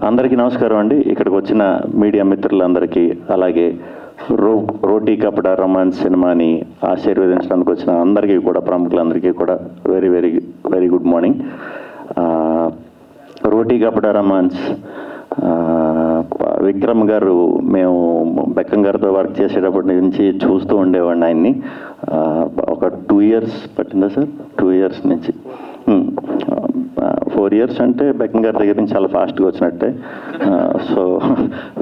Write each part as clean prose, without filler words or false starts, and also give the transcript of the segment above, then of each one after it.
అందరికీ నమస్కారం అండి. ఇక్కడికి వచ్చిన మీడియా మిత్రులందరికీ, అలాగే రోటీ కపడా రొమాన్స్ సినిమాని ఆశీర్వదించడానికి వచ్చిన అందరికీ కూడా, ప్రముఖులందరికీ కూడా very very very good morning. Roti Kapada Romance Vikram గారు, మేము బెక్కం గారితో వర్క్ చేసేటప్పటి నుంచి చూస్తూ ఉండేవాడిని ఆయన్ని. ఒక 2 years పట్టిందా సార్? 2 years నుంచి 4 years అంటే బెక్కం గారి దగ్గర నుంచి చాలా ఫాస్ట్గా వచ్చినట్టే. So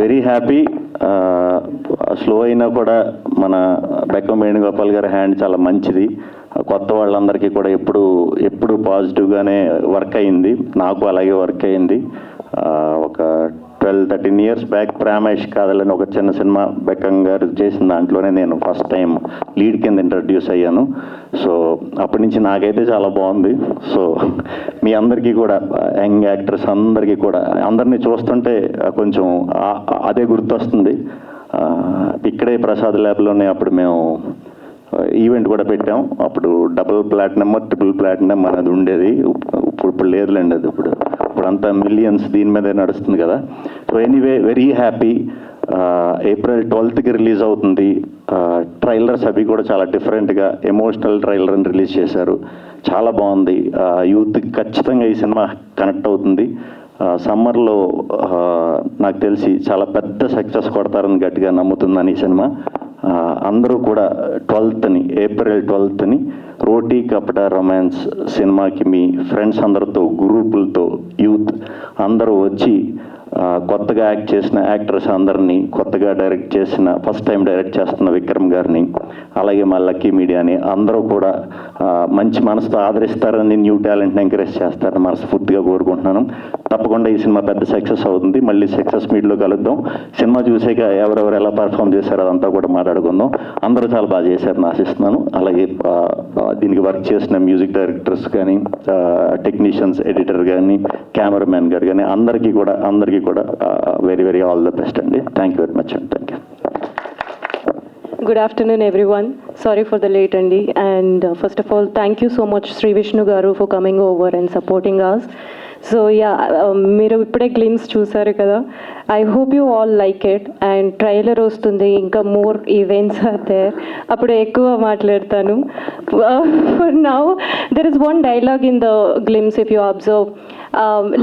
very happy. స్లో అయినా కూడా మన బెక్కం వేణుగోపాల్ గారి హ్యాండ్ చాలా మంచిది. కొత్త వాళ్ళందరికీ కూడా ఎప్పుడు పాజిటివ్గానే వర్క్ అయింది. నాకు అలాగే వర్క్ అయింది. ఒక 12-13 years బ్యాక్ ప్రేమేష్ కాదలని ఒక చిన్న సినిమా బెక్కం గారు చేసిన దాంట్లోనే నేను ఫస్ట్ టైం లీడ్ కింద ఇంట్రడ్యూస్ అయ్యాను. సో అప్పటి నుంచి నాకైతే చాలా బాగుంది. సో మీ అందరికీ కూడా, యంగ్ యాక్టర్స్ అందరికీ కూడా, అందరినీ చూస్తుంటే కొంచెం అదే గుర్తొస్తుంది. ఇక్కడే ప్రసాద్ ల్యాబ్లోనే అప్పుడు మేము ఈవెంట్ కూడా పెట్టాం. అప్పుడు డబుల్ ప్లాటినం, ట్రిపుల్ ప్లాటినం అనేది ఉండేది. ఇప్పుడు లేదులేండి అది. ఇప్పుడంతా మిలియన్స్ దీని మీదే నడుస్తుంది కదా. So anyway very happy. April 12th release అవుతుంది. ట్రైలర్స్ అవి కూడా చాలా డిఫరెంట్గా ఎమోషనల్ ట్రైలర్ని రిలీజ్ చేశారు. చాలా బాగుంది. యూత్కి ఖచ్చితంగా ఈ సినిమా కనెక్ట్ అవుతుంది. సమ్మర్లో నాకు తెలిసి చాలా పెద్ద సక్సెస్ కొడతారని గట్టిగా నమ్ముతుందని ఈ సినిమా. అందరూ కూడా April 12th రోటీ కపడా రొమాన్స్ సినిమాకి మీ ఫ్రెండ్స్ అందరితో, గ్రూపులతో, యూత్ అందరూ వచ్చి కొత్తగా యాక్ట్ చేసిన యాక్టర్స్ అందరినీ, కొత్తగా డైరెక్ట్ చేసిన, ఫస్ట్ టైం డైరెక్ట్ చేస్తున్న విక్రమ్ గారిని, అలాగే మా లక్కీ మీడియాని అందరూ కూడా మంచి మనసుతో ఆదరిస్తారని, న్యూ టాలెంట్ని ఎంకరేజ్ చేస్తారని మనస్ఫూర్తిగా కోరుకుంటున్నాను. తప్పకుండా ఈ సినిమా పెద్ద సక్సెస్ అవుతుంది. మళ్ళీ సక్సెస్ మీట్లో కలుద్దాం. సినిమా చూసాక ఎవరెవరు ఎలా పర్ఫామ్ చేశారో అదంతా కూడా మాట్లాడుకుందాం. అందరూ చాలా బాగా చేశారని ఆశిస్తున్నాను. అలాగే దీనికి వర్క్ చేసిన మ్యూజిక్ డైరెక్టర్స్ కానీ, టెక్నీషియన్స్, ఎడిటర్ కానీ, కెమెరామ్యాన్ గారు కానీ అందరికీ కూడా very very all the best అండి. థ్యాంక్ యూ వెరీ మచ్ అండి. Thank you. Good afternoon everyone. Sorry for the late Andy, and first of all thank you so much Sri Vishnu garu for coming over and supporting us. So yeah, మీరు ఇప్పుడే glimpse చూసారు కదా. I hope you all like it, and trailer వస్తుంది, ఇంకా more events are there, అప్పుడు ఎక్కువ మాట్లాడతాను. For now there is one dialogue in the glimpse, if you observe.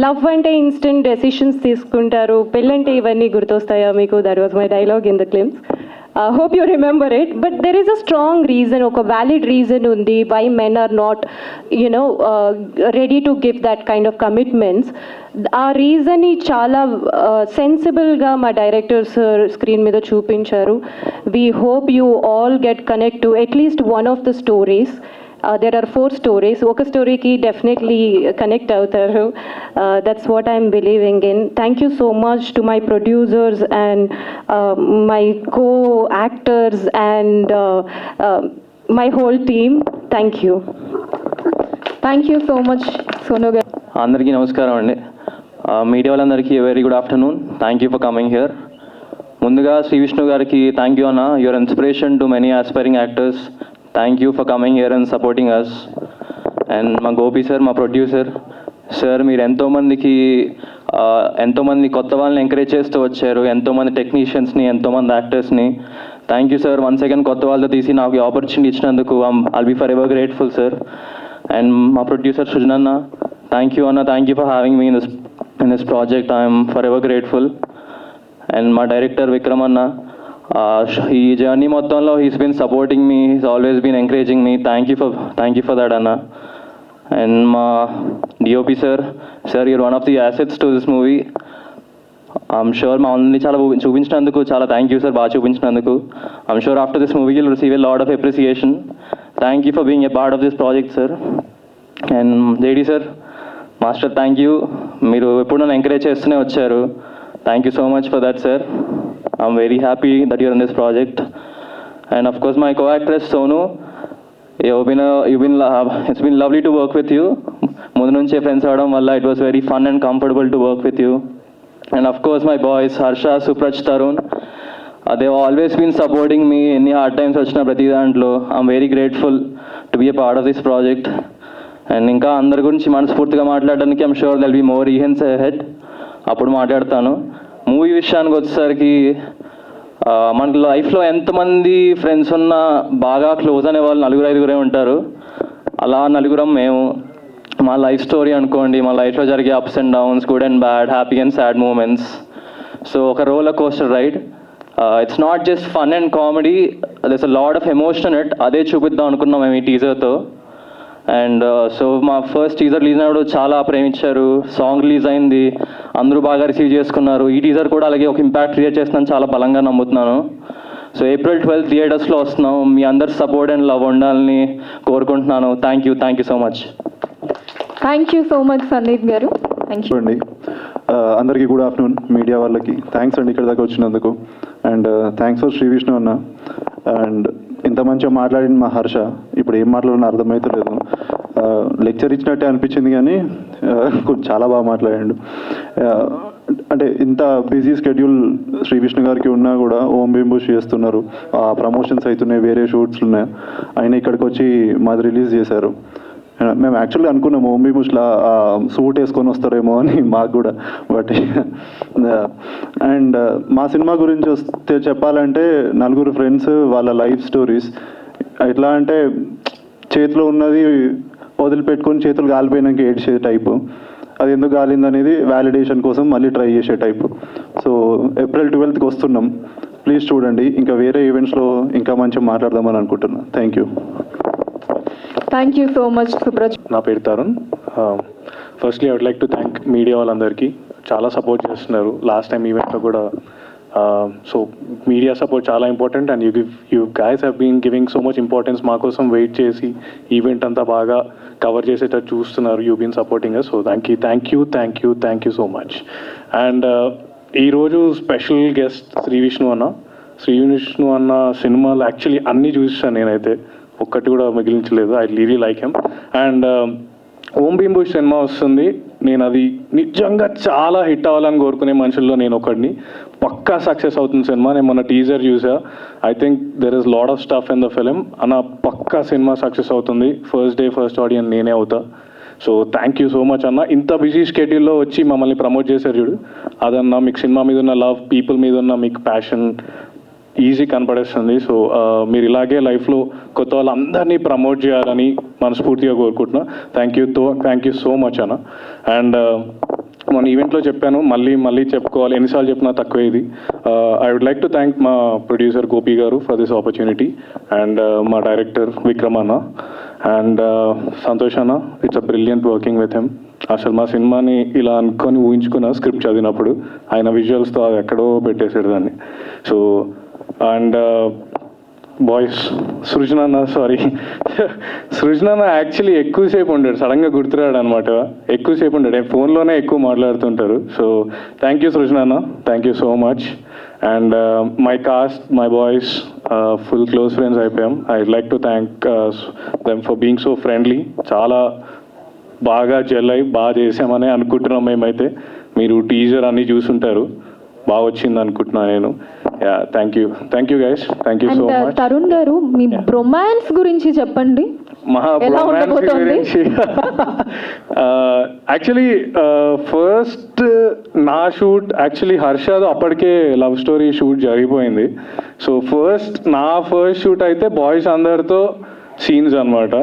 Love అంటే ఇన్స్టెంట్ డెసిషన్స్ తీసుకుంటారు, పెళ్ళంటే ఇవన్నీ గుర్తొస్తాయా మీకు? That was my dialogue in the glimpse. Hope you remember it, but there is a strong reason, a valid reason undi why men are not, ready to give that kind of commitments. ఆ reason ని చాలా sensible గా మా directors screen మీద చూపించారు. We hope you all get connect to at least one of the stories. There are 4 stories. ఒక స్టోరీకి definitely connect అవుతారు. That's what I'm believing in. Thank you so much to my producers and my co-actors and my whole team. Thank you. Thank you so much, Sonu garu. అందరికీ నమస్కారం అండి. Media వాళ్ళందరికీ very good afternoon. Thank you for coming here. ముందుగా శ్రీ విష్ణు గారికి thank you అన్న. Your inspiration to many aspiring actors. Thank you for coming here and supporting us. And మా Gopi sir, మా producer sir, మీరు ఎంతోమంది కొత్త వాళ్ళని ఎంకరేజ్ చేస్తూ వచ్చారు, ఎంతోమంది టెక్నీషియన్స్ని, ఎంతోమంది యాక్టర్స్ని. Thank you sir. Once again కొత్త వాళ్ళతో తీసి నాకు ఈ ఆపర్చునిటీ ఇచ్చినందుకు I'll be for ever grateful sir. And మా ప్రొడ్యూసర్ సృజన్ అన్న, థ్యాంక్ యూ అన్న. Thank you for having me in this project. I'm for ever grateful. And మా డైరెక్టర్ విక్రమ్ అన్న, ఈ జర్నీ మొత్తంలో he's been supporting me, he's always been encouraging me. Thank you for that అన్న. And మా DOP sir, your one of the assets to this movie. I'm sure మా అందరినీ చాలా చూపించినందుకు చాలా థ్యాంక్ యూ సార్, బాగా చూపించినందుకు. I'm sure after this movie you'll receive a lot of appreciation. Thank you for being a part of this project sir. And JD sir, master, thank you. మీరు ఎప్పుడు నన్ను ఎంకరేజ్ చేస్తూనే వచ్చారు. Thank you so much for that sir. I'm very happy that you're in this project. And of course my co-actress Sonu, it's been lovely to work with you. ముందు నుంచే friends అవడం వల్ల it was very fun and comfortable to work with you. And of course my boys Harsha, Supraj, Tarun, they've always been supporting me. Any hard times వచ్చిన ప్రతి దాంట్లో I'm very grateful to be a part of this project. And ఇంకా అందరి గురించి మనస్ఫూర్తిగా మాట్లాడడానికి I'm sure there'll be more events ahead. అప్పుడు మాట్లాడతాను. మూవీ విషయానికి వచ్చేసరికి మన లైఫ్లో ఎంతమంది ఫ్రెండ్స్ ఉన్నా బాగా క్లోజ్ అనే వాళ్ళు 4-5 ఉంటారు. అలా 4 మేము. మా లైఫ్ స్టోరీ అనుకోండి, మా లైఫ్లో జరిగే ups and downs, good and bad, happy and sad moments. So ఒక roller coaster ride. It's not just fun and comedy, there's a lot of emotion it. అదే చూపిద్దాం అనుకున్నాం మేము ఈ టీజర్తో. అండ్ సో మా ఫస్ట్ టీజర్ రిలీజ్ అయినప్పుడు చాలా ప్రేమించారు. సాంగ్ రిలీజ్ అయింది, అందరూ బాగా రిసీవ్ చేసుకున్నారు. ఈ టీజర్ కూడా అలాగే ఒక ఇంపాక్ట్ క్రియేట్ చేస్తుందని చాలా బలంగా నమ్ముతున్నాను. సో April 12th థియేటర్స్లో వస్తున్నాం. మీ అందరి సపోర్ట్ అండ్ లవ్ ఉండాలని కోరుకుంటున్నాను. Thank you so much. Thank you so much Sandeep గారు. థ్యాంక్ యూ అండి. అందరికీ గుడ్ ఆఫ్టర్నూన్. మీడియా వాళ్ళకి థ్యాంక్స్ అండి ఇక్కడ దాకా వచ్చినందుకు. And thanks for Shri Vishnu అన్న. అండ్ ఇంత మంచిగా మాట్లాడిన మా హర్ష ఇప్పుడు ఏం మాట్లాడినా అర్థమవుతలేదు. లెక్చర్ ఇచ్చినట్టే అనిపించింది కానీ చాలా బాగా మాట్లాడాడు. అంటే ఇంత బిజీ స్కెడ్యూల్ శ్రీ విష్ణు గారికి ఉన్నా కూడా ఓం భీమ్ బుష్ చేస్తున్నారు, ప్రమోషన్స్ అవుతున్నాయి, వేరే షూట్స్ ఉన్నాయి, ఆయన ఇక్కడికి వచ్చి మాది రిలీజ్ చేశారు. మేము యాక్చువల్లీ అనుకున్నాము ఓం భీమ్ బుష్లా సూట్ వేసుకొని వస్తారేమో అని మాకు కూడా. బట్ అండ్ మా సినిమా గురించి వస్తే చెప్పాలంటే 4 ఫ్రెండ్స్, వాళ్ళ లైఫ్ స్టోరీస్ ఎట్లా అంటే చేతిలో ఉన్నది వదిలిపెట్టుకొని చేతులు కాలిపోయినాక ఏడ్చే టైపు, అది ఎందుకు కాలిందనేది వ్యాలిడేషన్ కోసం మళ్ళీ ట్రై చేసే టైపు. సో April 12th వస్తున్నాం, ప్లీజ్ చూడండి. ఇంకా వేరే ఈవెంట్స్లో ఇంకా మంచిగా మాట్లాడదామని అనుకుంటున్నాను. Thank you. Thank you so much Subraj. నా పేరు Tarun. Firstly I would like to thank media వాళ్ళందరికీ, చాలా సపోర్ట్ చేస్తున్నారు. లాస్ట్ టైం ఈవెంట్లో కూడా. సో మీడియా సపోర్ట్ చాలా important. And you guys have been giving so much importance. మా కోసం వెయిట్ చేసి ఈవెంట్ అంతా బాగా కవర్ చేసేటట్టు చూస్తున్నారు. You been supporting us. So thank you so much. And ఈరోజు స్పెషల్ గెస్ట్ శ్రీ విష్ణు అన్న. శ్రీ విష్ణు అన్న సినిమాలు యాక్చువల్లీ అన్నీ చూసాను నేనైతే, ఒక్కటి కూడా మిగిలించలేదు. I really like him. And Om Bheem Bush సినిమా వస్తుంది, నేను అది నిజంగా చాలా హిట్ అవ్వాలని కోరుకునే మనుషుల్లో నేను ఒకడిని. పక్కా సక్సెస్ అవుతుంది సినిమా. నేను మొన్న టీజర్ చూసా. I think there is lot of stuff in the film. అన్న పక్కా సినిమా సక్సెస్ అవుతుంది. ఫస్ట్ డే ఫస్ట్ ఆడియన్స్ నేనే అవుతా. So thank you so much అన్న. ఇంత బిజీ స్కెడ్యూల్లో వచ్చి మమ్మల్ని ప్రమోట్ చేశారు చూడు, అదన్నా మీకు సినిమా మీద ఉన్న లవ్, పీపుల్ మీద ఉన్న మీకు ప్యాషన్ ఈజీ కనపడేస్తుంది. సో మీరు ఇలాగే లైఫ్లో కొత్త వాళ్ళందరినీ ప్రమోట్ చేయాలని మనస్ఫూర్తిగా కోరుకుంటున్నా. థ్యాంక్ యూ సో మచ్ అన్న. అండ్ మన ఈవెంట్లో చెప్పాను, మళ్ళీ చెప్పుకోవాలి, ఎన్నిసార్లు చెప్పినా తక్కువ ఇది. I would like to thank మా ప్రొడ్యూసర్ గోపి గారు ఫర్ దిస్ ఆపర్చునిటీ. అండ్ మా డైరెక్టర్ విక్రమ్ అన్న. అండ్ సంతోష్ అన్న, it's a brilliant working with him. అసలు మా సినిమాని ఇలా అనుకొని ఊహించుకున్న స్క్రిప్ట్ చదివినప్పుడు ఆయన విజువల్స్తో అది ఎక్కడో పెట్టేసాడు దాన్ని. So and boys Srujana actually ఎక్కువసేపు ఉండాడు, సడన్గా గుర్తురాడు అనమాట. ఎక్కువసేపు ఉండాడు, ఫోన్లోనే ఎక్కువ మాట్లాడుతుంటారు. So thank you Srujana, thank you so much. And my cast, my boys full close friends అయిపోయాం. I like to thank them for being so friendly. చాలా బాగా జెల్ అయ్యి బాగా చేసామని అనుకుంటున్నాం మేమైతే. మీరు టీజర్ అన్నీ చూసుంటారు, బాగా వచ్చింది అనుకుంటున్నాను నేను. Thank you guys, thank you so much. Tarun గారు, మీ బ్రొమాన్స్ గురించి చెప్పండి. మా బ్రొమాన్స్ గురించి యాక్చువల్లీ ఫస్ట్ నా షూట్ యాక్చువల్లీ హర్షది అప్పటికే లవ్ స్టోరీ షూట్ జరిగిపోయింది. సో నా ఫస్ట్ షూట్ అయితే బాయ్స్ అందరితో సీన్స్ అనమాట.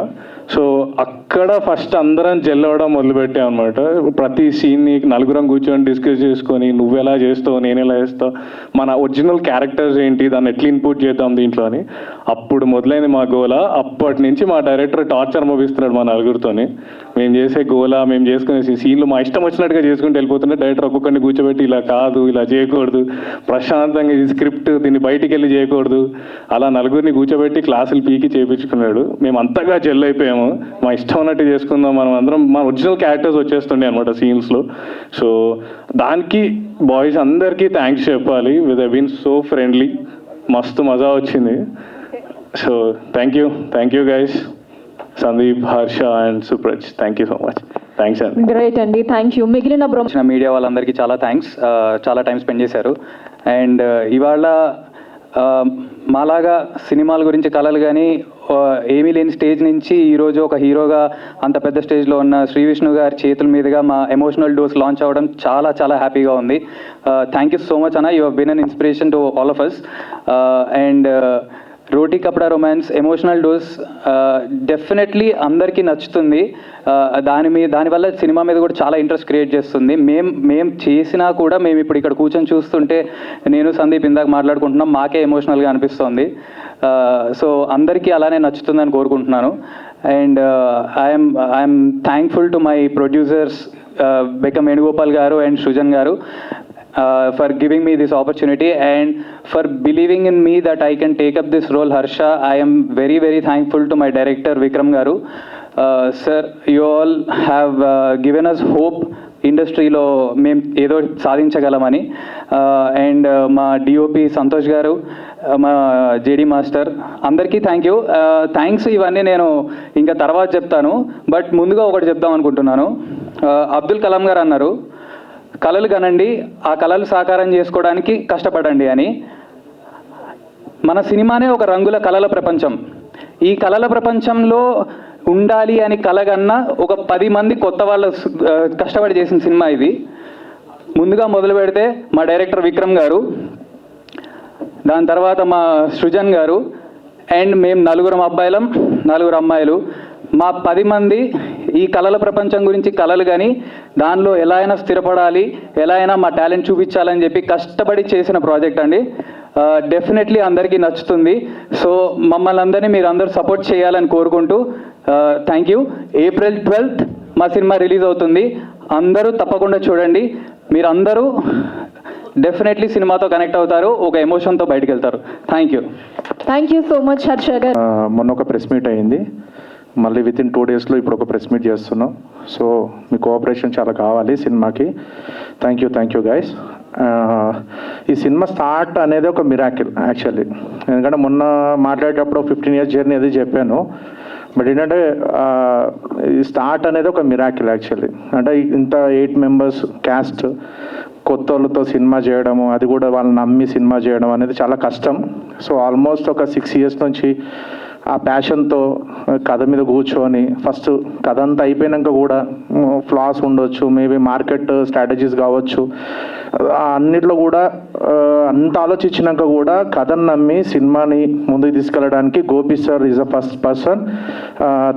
సో అక్కడ ఫస్ట్ అందరం జెల్ అవ్వడం మొదలుపెట్టాం అనమాట. ప్రతి సీన్ని 4 కూర్చొని డిస్కస్ చేసుకొని, నువ్వు ఎలా చేస్తావు, నేను ఎలా చేస్తావు, మన ఒరిజినల్ క్యారెక్టర్స్ ఏంటి, దాన్ని ఎట్లా ఇన్పుట్ చేద్దాం దీంట్లో అని అప్పుడు మొదలైంది మా గోల. అప్పటి నుంచి మా డైరెక్టర్ టార్చర్ మోపిస్తున్నాడు మా 4తోని. మేము చేసే గోల, మేము చేసుకునే సీన్లు మా ఇష్టం వచ్చినట్టుగా చేసుకుంటూ వెళ్ళిపోతుంటే డైరెక్టర్ ఒక్కొక్కరిని కూర్చోబెట్టి ఇలా కాదు, ఇలా చేయకూడదు, ప్రశాంతంగా ఈ స్క్రిప్ట్ దీన్ని బయటికి వెళ్ళి చేయకూడదు, అలా 4 కూర్చోబెట్టి క్లాసులు పీకి చేయించుకున్నాడు. మేము అంతగా జెల్ అయిపోయాము. మా ఇష్టం ఉన్నట్టు చేసుకుందాం, మనం అందరం మా ఒరిజినల్ క్యారెక్టర్స్ వచ్చేస్తుండే అనమాట సీన్స్లో. సో దానికి బాయ్స్ అందరికీ థ్యాంక్స్ చెప్పాలి. With I been so friendly, మస్తు మజా వచ్చింది. So thank you guys, Sandeep, Harsha and Supraj. Thank you so much. Thanks అండి. గ్రేట్ అండి, థ్యాంక్ యూ. మిగిలిన మీడియా వాళ్ళందరికీ చాలా థ్యాంక్స్. చాలా టైం స్పెండ్ చేశారు. అండ్ ఇవాళ మాలాగా సినిమాల గురించి కలలు కానీ ఏమీ లేని స్టేజ్ నుంచి ఈరోజు ఒక హీరోగా అంత పెద్ద స్టేజ్లో ఉన్న శ్రీ విష్ణు గారి చేతుల మీదుగా మా ఎమోషనల్ డోస్ లాంచ్ అవ్వడం చాలా చాలా హ్యాపీగా ఉంది. థ్యాంక్ యూ సో మచ్ అన్న, you have been an inspiration to all of us. And Roti Kapada Romance emotional dose definitely అందరికీ నచ్చుతుంది. దానివల్ల సినిమా మీద కూడా చాలా ఇంట్రెస్ట్ క్రియేట్ చేస్తుంది. మేము చేసినా కూడా మేము ఇప్పుడు ఇక్కడ కూర్చొని చూస్తుంటే నేను సందీప్ ఇందాక మాట్లాడుకుంటున్నాం, మాకే ఎమోషనల్గా అనిపిస్తుంది. సో అందరికీ అలానే నచ్చుతుందని కోరుకుంటున్నాను. And I'm thankful to my producers Bekkam Venugopal గారు అండ్ సృజన్ గారు for giving me this opportunity and for believing in me that I can take up this role. Harsha, I am very very thankful to my director Vikram garu. Sir, you all have given us hope ఇండస్ట్రీలో మేము ఏదో సాధించగలమని. And మా DOP Santosh గారు, మా JD master, అందరికీ thank you. Thanks ఇవన్నీ నేను ఇంకా తర్వాత చెప్తాను, బట్ ముందుగా ఒకటి చెప్దాం అనుకుంటున్నాను. అబ్దుల్ కలాం గారు అన్నారు, కళలు కనండి, ఆ కళలు సాకారం చేసుకోవడానికి కష్టపడండి అని. మన సినిమానే ఒక రంగుల కళల ప్రపంచం. ఈ కళల ప్రపంచంలో ఉండాలి అని కలగన్నా ఒక 10 మంది కొత్త వాళ్ళు కష్టపడి చేసిన సినిమా ఇది. ముందుగా మొదలు పెడితే మా డైరెక్టర్ విక్రమ్ గారు, దాని తర్వాత మా సృజన్ గారు, అండ్ మేము 4 అబ్బాయిలం 4 అమ్మాయిలు. మా 10 మంది ఈ కళల ప్రపంచం గురించి కళలు కానీ దానిలో ఎలా అయినా స్థిరపడాలి, ఎలా అయినా మా టాలెంట్ చూపించాలని చెప్పి కష్టపడి చేసిన ప్రాజెక్ట్ అండి. డెఫినెట్లీ అందరికీ నచ్చుతుంది. సో మమ్మల్ని అందరినీ మీరు అందరూ సపోర్ట్ చేయాలని కోరుకుంటూ థ్యాంక్ యూ. April 12th మా సినిమా రిలీజ్ అవుతుంది. అందరూ తప్పకుండా చూడండి. మీరు అందరూ డెఫినెట్లీ సినిమాతో కనెక్ట్ అవుతారు, ఒక ఎమోషన్తో బయటకు వెళ్తారు. Thank you so much Harsha గారు. మొన్న ఒక ప్రెస్ మీట్ అయింది, మళ్ళీ వితిన్ 2 డేస్లో ఇప్పుడు ఒక ప్రెస్ మీట్ చేస్తున్నాం. సో మీ కోఆపరేషన్ చాలా కావాలి సినిమాకి. Thank you guys. ఈ సినిమా స్టార్ట్ అనేది ఒక మిరాకిల్ యాక్చువల్లీ. ఎందుకంటే మొన్న మాట్లాడేటప్పుడు 15 years జర్నీ అది చెప్పాను, బట్ ఏంటంటే ఈ స్టార్ట్ అనేది ఒక మిరాకిల్ యాక్చువల్లీ. అంటే ఇంత 8 members క్యాస్ట్ కొత్త వాళ్ళతో సినిమా చేయడము, అది కూడా వాళ్ళని నమ్మి సినిమా చేయడం అనేది చాలా కష్టం. సో ఆల్మోస్ట్ ఒక 6 years నుంచి ఆ ప్యాషన్తో కథ మీద కూర్చొని ఫస్ట్ కథ అంతా అయిపోయినాక కూడా ఫ్లాస్ ఉండొచ్చు, మేబీ మార్కెట్ స్ట్రాటజీస్ కావచ్చు, అన్నిట్లో కూడా అంత ఆలోచించినాక కూడా కథను నమ్మి సినిమాని ముందుకు తీసుకెళ్ళడానికి Gopi sir is the first person.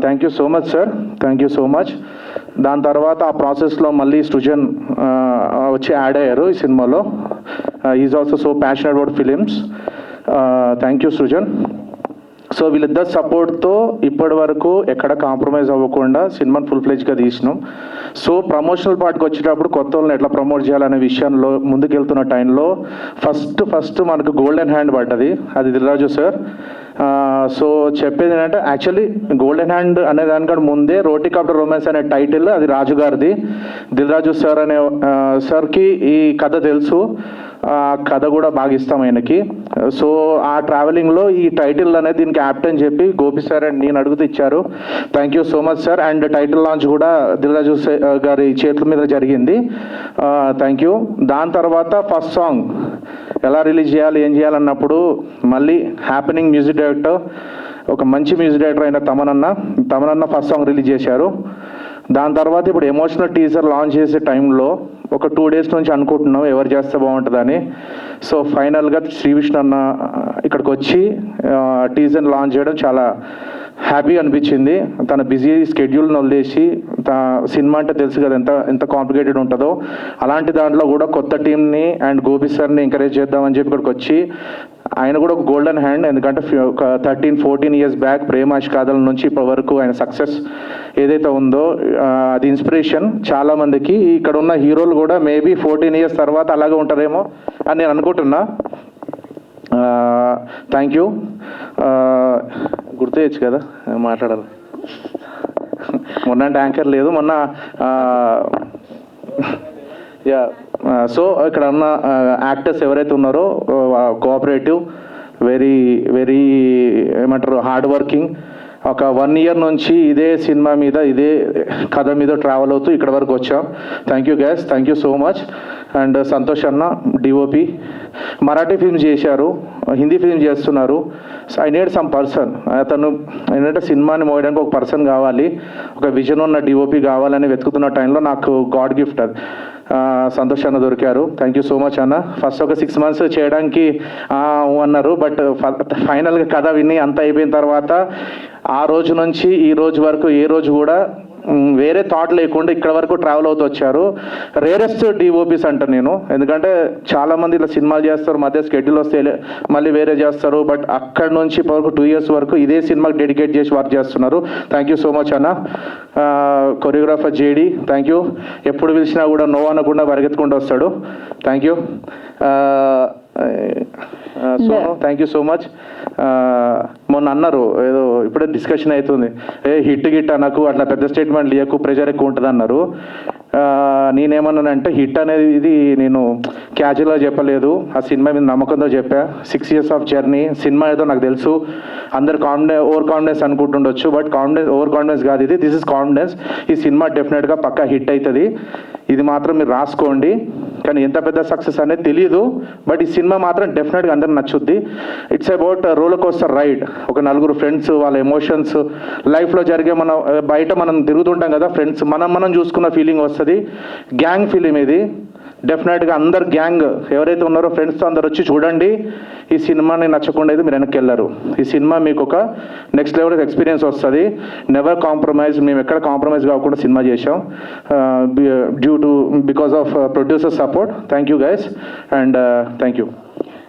Thank you so much sir, thank you so much. దాని తర్వాత ఆ ప్రాసెస్లో మళ్ళీ సృజన్ వచ్చి యాడ్ అయ్యారు ఈ సినిమాలో. Is also so passionate about films. Thank you Srujan. So వీళ్ళిద్దరు సపోర్ట్తో ఇప్పటి వరకు ఎక్కడ కాంప్రమైజ్ అవ్వకుండా సినిమాని ఫుల్ ఫ్లెజ్గా తీసినాం. సో ప్రమోషనల్ పార్ట్కి వచ్చేటప్పుడు కొత్త వాళ్ళని ఎట్లా ప్రమోట్ చేయాలనే విషయంలో ముందుకెళ్తున్న టైంలో ఫస్ట్ మనకు గోల్డెన్ హ్యాండ్ పడ్డది, అది దిల్రాజు సార్. సో చెప్పేది ఏంటంటే యాక్చువల్లీ గోల్డెన్ హ్యాండ్ అనే దానికంటే ముందే రోటీ కపడా రొమాన్స్ అనే టైటిల్ అది రాజు గారిది. దిల్రాజు సార్ అనే సార్కి ఈ కథ తెలుసు, ఆ కథ కూడా బాగా ఇస్తాం ఆయనకి. సో ఆ ట్రావెలింగ్లో ఈ టైటిల్ అనేది దీనికి యాప్ట్ అని చెప్పి గోపి సార్ అండ్ నేను అడుగుతూ ఇచ్చారు. Thank you so much sir. And title launch కూడా దిల్రాజు గారి చేతుల మీద జరిగింది. Thank you. దాని తర్వాత ఫస్ట్ సాంగ్ ఎలా రిలీజ్ చేయాలి ఏం చేయాలన్నప్పుడు మళ్ళీ హ్యాపెనింగ్ మ్యూజిక్ డైరెక్టర్, ఒక మంచి మ్యూజిక్ డైరెక్టర్ అయిన తమనన్న ఫస్ట్ సాంగ్ రిలీజ్ చేశారు. దాని తర్వాత ఇప్పుడు ఎమోషనల్ టీజర్ లాంచ్ చేసే టైంలో ఒక 2 days నుంచి అనుకుంటున్నాం ఎవరు చేస్తే బాగుంటుందని. సో ఫైనల్గా శ్రీ విష్ణు అన్న ఇక్కడికి వచ్చి టీజర్ లాంచ్ చేయడం చాలా హ్యాపీగా అనిపించింది. తన బిజీ స్కెడ్యూల్ని వదిలేసి సినిమా అంటే తెలుసు కదా ఎంత కాంప్లికేటెడ్ ఉంటుందో, అలాంటి దాంట్లో కూడా కొత్త టీంని అండ్ గోపి సార్ని ఎంకరేజ్ చేద్దామని చెప్పి ఇక్కడికి వచ్చి ఆయన కూడా ఒక గోల్డెన్ హ్యాండ్. ఎందుకంటే ఒక 13-14 years బ్యాక్ ప్రేమాష్ కాదల నుంచి ఇప్పటి వరకు ఆయన సక్సెస్ ఏదైతే ఉందో అది ఇన్స్పిరేషన్ చాలామందికి. ఇక్కడ ఉన్న హీరోలు కూడా మేబీ 14 years తర్వాత అలాగే ఉంటారేమో అని నేను అనుకుంటున్నా. Thank you. గుర్తు కదా మాట్లాడాలి, మొన్న యాంకర్ లేదు మొన్న. యా, సో ఇక్కడ ఉన్న యాక్టర్స్ ఎవరైతే ఉన్నారో కోఆపరేటివ్, వెరీ వెరీ ఏమంటారు హార్డ్ వర్కింగ్. ఒక 1 year నుంచి ఇదే సినిమా మీద ఇదే కథ మీద ట్రావెల్ అవుతూ ఇక్కడ వరకు వచ్చాం. Thank you guys, thank you so much. And Santosh అన్న డిఓపి మరాఠీ ఫిల్మ్స్ చేశారు, హిందీ ఫిలిం చేస్తున్నారు. So I need some person. అతను ఏంటంటే సినిమాని మోయడానికి ఒక పర్సన్ కావాలి, ఒక విజన్ ఉన్న డిఓపి కావాలని వెతుకుతున్న టైంలో నాకు గాడ్ గిఫ్ట్ అది సంతోష్ అన్న దొరికారు. థ్యాంక్ యూ సో మచ్ అన్న. ఫస్ట్ ఒక 6 months చేయడానికి అన్నారు, బట్ ఫైనల్గా కథ విని అంత అయిపోయిన తర్వాత ఆ రోజు నుంచి ఈ రోజు వరకు ఏ రోజు కూడా వేరే థాట్ లేకుండా ఇక్కడ వరకు ట్రావెల్ అవుతూ వచ్చారు. రేరెస్ట్ డిఓపీస్ అంటాను నేను, ఎందుకంటే చాలామంది ఇలా సినిమాలు చేస్తారు, మధ్య స్కెడ్యూల్ వస్తే మళ్ళీ వేరే చేస్తారు, బట్ అక్కడ నుంచి ఇప్పటివరకు 2 years వరకు ఇదే సినిమాకి డెడికేట్ చేసి వర్క్ చేస్తున్నారు. థ్యాంక్ యూ సో మచ్ అన్న. Choreographer JD thank you. ఎప్పుడు పిలిచినా కూడా నో అనకుండా పరిగెత్తుకుంటూ వస్తాడు. Thank you Sonu, thank you so much. మొన్న అన్నారు ఏదో ఇప్పుడే డిస్కషన్ అవుతుంది, హిట్ నాకు అట్లా పెద్ద స్టేట్మెంట్ ఇవ్వకు, ప్రెషర్ ఎక్కువ ఉంటుంది అన్నారు. నేనేమన్నానంటే హిట్ అనేది ఇది నేను క్యాజువల్గా చెప్పలేదు, ఆ సినిమా మీద నమ్మకంతో చెప్పా. 6 years ఆఫ్ జర్నీ. సినిమా ఏదో నాకు తెలుసు, అందరు ఓవర్ కాన్ఫిడెన్స్ అనుకుంటుండొచ్చు, బట్ ఓవర్ కాన్ఫిడెన్స్ కాదు ఇది, దిస్ ఇస్ కాన్ఫిడెన్స్. ఈ సినిమా డెఫినెట్గా పక్కా హిట్ అవుతుంది, ఇది మాత్రం మీరు రాసుకోండి. కానీ ఎంత పెద్ద సక్సెస్ అనేది తెలియదు, బట్ ఈ సినిమా మాత్రం డెఫినెట్గా అందరికి నచ్చుద్ది. It's about roller coaster ride. ఒక 4 ఫ్రెండ్స్, వాళ్ళ ఎమోషన్స్, లైఫ్లో జరిగే బయట మనం తిరుగుతుంటాం కదా ఫ్రెండ్స్, మనం చూసుకున్న ఫీలింగ్ వస్తుంది. గ్యాంగ్ ఫిలిం ఇది, డెఫినెట్గా అందరు గ్యాంగ్ ఎవరైతే ఉన్నారో ఫ్రెండ్స్తో అందరు వచ్చి చూడండి. ఈ సినిమాని నచ్చకుండా అయితే మీరు వెనక్కి వెళ్ళరు. ఈ సినిమా మీకు ఒక నెక్స్ట్ లెవెల్ ఎక్స్పీరియన్స్ వస్తుంది. Never compromise. మేము ఎక్కడ కాంప్రమైజ్ కాకుండా సినిమా చేసాం, because of producer support. Thank you guys and thank you.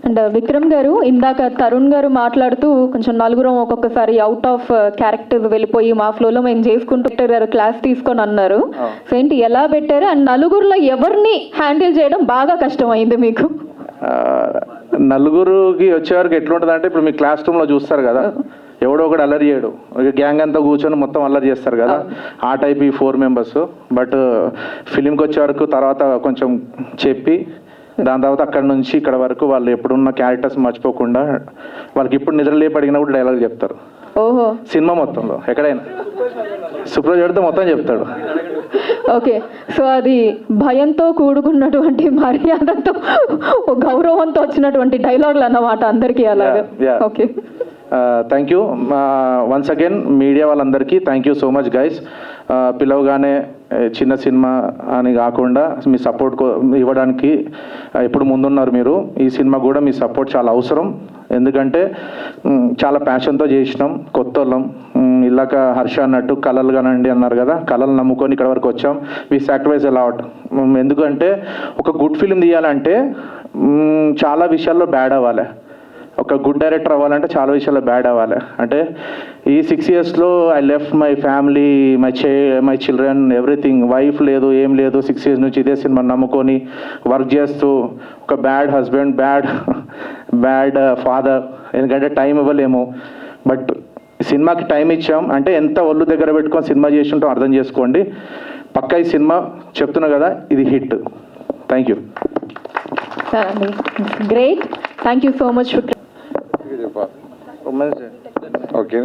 And Vikram గారు, ఇందాక తరుణ్ గారు మాట్లాడుతూ కొంచెం నలుగురం ఒక్కొక్కసారి అవుట్ ఆఫ్ క్యారెక్టర్ వెళ్ళిపోయి మా ఫ్లోలో మేము చేసుకుంటూ గారు క్లాస్ తీసుకొని అన్నారు. సో ఏంటి ఎలా పెట్టారు, అండ్ నలుగురిలో ఎవరిని హ్యాండిల్ చేయడం బాగా కష్టమైంది మీకు? నలుగురికి వచ్చేవారికి ఎట్లుంటుంది అంటే, ఇప్పుడు మీ క్లాస్ రూమ్లో చూస్తారు కదా, ఎవడో ఒకటి అల్లరి చేయడు, గ్యాంగ్ అంతా కూర్చొని మొత్తం అల్లరి చేస్తారు కదా, ఆ టైప్ ఈ 4 members. బట్ ఫిలింకి వచ్చే వరకు తర్వాత కొంచెం చెప్పి దాని తర్వాత అక్కడ నుంచి ఇక్కడ వరకు వాళ్ళు ఎప్పుడున్న క్యారెక్టర్స్ మర్చిపోకుండా వాళ్ళకి ఇప్పుడు నిద్ర లేపి అడిగినా కూడా డైలాగ్ చెప్తారు. ఓహో, సినిమా మొత్తంలో ఎక్కడైనా సుప్రజోడితో మొత్తం చెప్తాడు. ఓకే, సో అది భయంతో కూడుకున్నటువంటి మర్యాదతో గౌరవంతో వచ్చినటువంటి డైలాగులు అన్నమాట అందరికీ అలాగే. Okay, thank you once again media వాళ్ళందరికీ thank you so much guys. పిలవగానే చిన్న సినిమా అని కాకుండా మీ సపోర్ట్ ఇవ్వడానికి ఎప్పుడు ముందున్నారు మీరు. ఈ సినిమా కూడా మీ సపోర్ట్ చాలా అవసరం, ఎందుకంటే చాలా ప్యాషన్తో చేసినాం, కొత్త వాళ్ళం. ఇలాక హర్ష అన్నట్టు కళలు కానండి అన్నారు కదా, కళలు నమ్ముకొని ఇక్కడ వరకు వచ్చాం. వి సాక్రిఫైస్ ఎ లాట్. ఎందుకంటే ఒక గుడ్ ఫిలిం తీయాలంటే చాలా విషయాల్లో బ్యాడ్ అవ్వాలి, ఒక గుడ్ డైరెక్టర్ అవ్వాలంటే చాలా విషయాల్లో బ్యాడ్ అవ్వాలి. అంటే ఈ 6 yearsలో I left my family, my children, everything. Wife లేదు, ఏం లేదు. 6 years నుంచి ఇదే సినిమా నమ్ముకొని వర్క్ చేస్తూ ఒక బ్యాడ్ హస్బెండ్, బ్యాడ్ ఫాదర్, ఎందుకంటే టైం ఇవ్వలేము. బట్ సినిమాకి టైం ఇచ్చాం అంటే ఎంత ఒళ్ళు దగ్గర పెట్టుకొని సినిమా చేసి ఉంటాం అర్థం చేసుకోండి. పక్కా ఈ సినిమా చెప్తున్నా కదా, ఇది hit. Thank you. Great, thank you so much. Okay,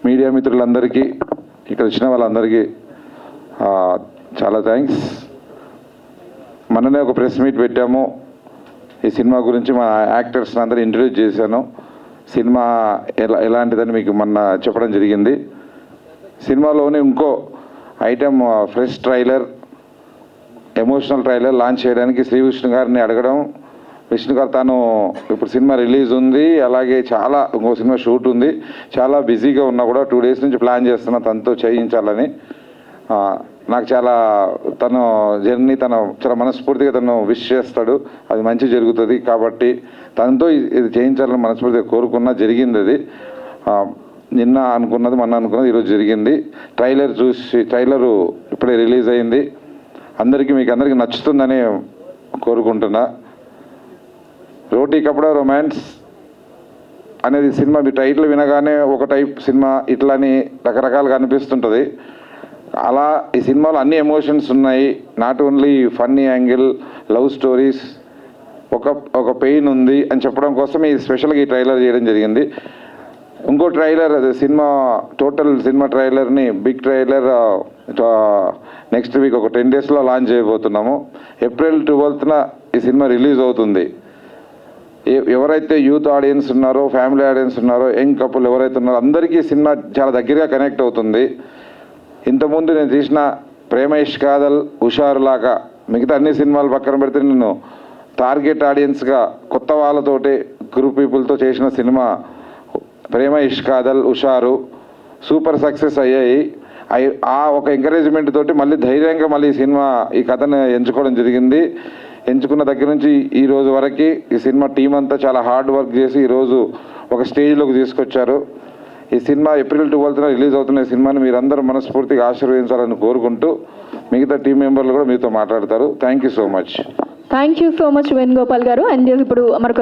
media మిత్రులందరికీ, ఇక్కడ వచ్చిన వాళ్ళందరికీ చాలా థ్యాంక్స్. మొన్ననే ఒక ప్రెస్ మీట్ పెట్టాము, ఈ సినిమా గురించి మా యాక్టర్స్ని అందరూ ఇంట్రడ్యూస్ చేశాను. సినిమా ఎలాంటిదని మీకు మొన్న చెప్పడం జరిగింది. సినిమాలోని ఇంకో item fresh trailer, emotional trailer launch చేయడానికి శ్రీ విష్ణు గారిని అడగడం. విష్ణు గారు తాను ఇప్పుడు సినిమా రిలీజ్ ఉంది, అలాగే చాలా ఇంకో సినిమా షూట్ ఉంది, చాలా బిజీగా ఉన్నా కూడా 2 days నుంచి ప్లాన్ చేస్తున్నా తనతో చేయించాలని. నాకు చాలా తను జర్నీ చాలా మనస్ఫూర్తిగా తను విష్ చేస్తాడు, అది మంచి జరుగుతుంది. కాబట్టి తనతో ఇది చేయించాలని మనస్ఫూర్తిగా కోరుకున్నా, జరిగింది అది. నిన్న అనుకున్నది, మొన్న అనుకున్నది ఈరోజు జరిగింది. ట్రైలరు ఇప్పుడే రిలీజ్ అయింది. మీకు అందరికీ నచ్చుతుందని కోరుకుంటున్నా. రోటీ కపడా రొమాన్స్ అనేది సినిమా మీ టైటిల్ వినగానే ఒక టైప్ సినిమా ఇట్లని రకరకాలుగా అనిపిస్తుంటుంది. అలా ఈ సినిమాలో అన్ని ఎమోషన్స్ ఉన్నాయి. Not only funny angle, love stories, ఒక పెయిన్ ఉంది అని చెప్పడం కోసం ఈ స్పెషల్గా ఈ ట్రైలర్ చేయడం జరిగింది. ఇంకో ట్రైలర్, టోటల్ సినిమా ట్రైలర్ని, బిగ్ ట్రైలర్ నెక్స్ట్ వీక్ ఒక 10 daysలో లాంచ్ చేయబోతున్నాము. April 12th ఈ సినిమా రిలీజ్ అవుతుంది. ఎవరైతే యూత్ ఆడియన్స్ ఉన్నారో, ఫ్యామిలీ ఆడియన్స్ ఉన్నారో, యంగ్ కపుల్ ఎవరైతే ఉన్నారో అందరికీ ఈ సినిమా చాలా దగ్గరగా కనెక్ట్ అవుతుంది. ఇంతకుముందు నేను తీసిన ప్రేమ ఇష్క్ కాదల్, హుషారులాగా మిగతా అన్ని సినిమాలు పక్కన పెడితే నేను టార్గెట్ ఆడియన్స్గా కొత్త వాళ్ళతోటి గ్రూప్ పీపుల్తో చేసిన సినిమా ప్రేమ ఇష్క్ కాదల్, హుషారు సూపర్ సక్సెస్ అయ్యాయి. ఆ ఒక ఎంకరేజ్మెంట్ తోటి మళ్ళీ ధైర్యంగా మళ్ళీ ఈ కథను ఎంచుకోవడం జరిగింది. ఎంచుకున్న దగ్గర నుంచి ఈ రోజు వరకు ఈ సినిమా టీం అంతా చాలా హార్డ్ వర్క్ చేసి ఈరోజు ఒక స్టేజ్లోకి తీసుకొచ్చారు. ఈ సినిమా April 12న రిలీజ్ అవుతున్న ఈ సినిమాని మీరందరూ మనస్ఫూర్తిగా ఆశీర్వదించాలని కోరుకుంటూ మిగతా టీం మెంబర్లు కూడా మీతో మాట్లాడతారు. Thank you so much. Thank you so much Venugopal గారు. అండ్ ఇప్పుడు మనకు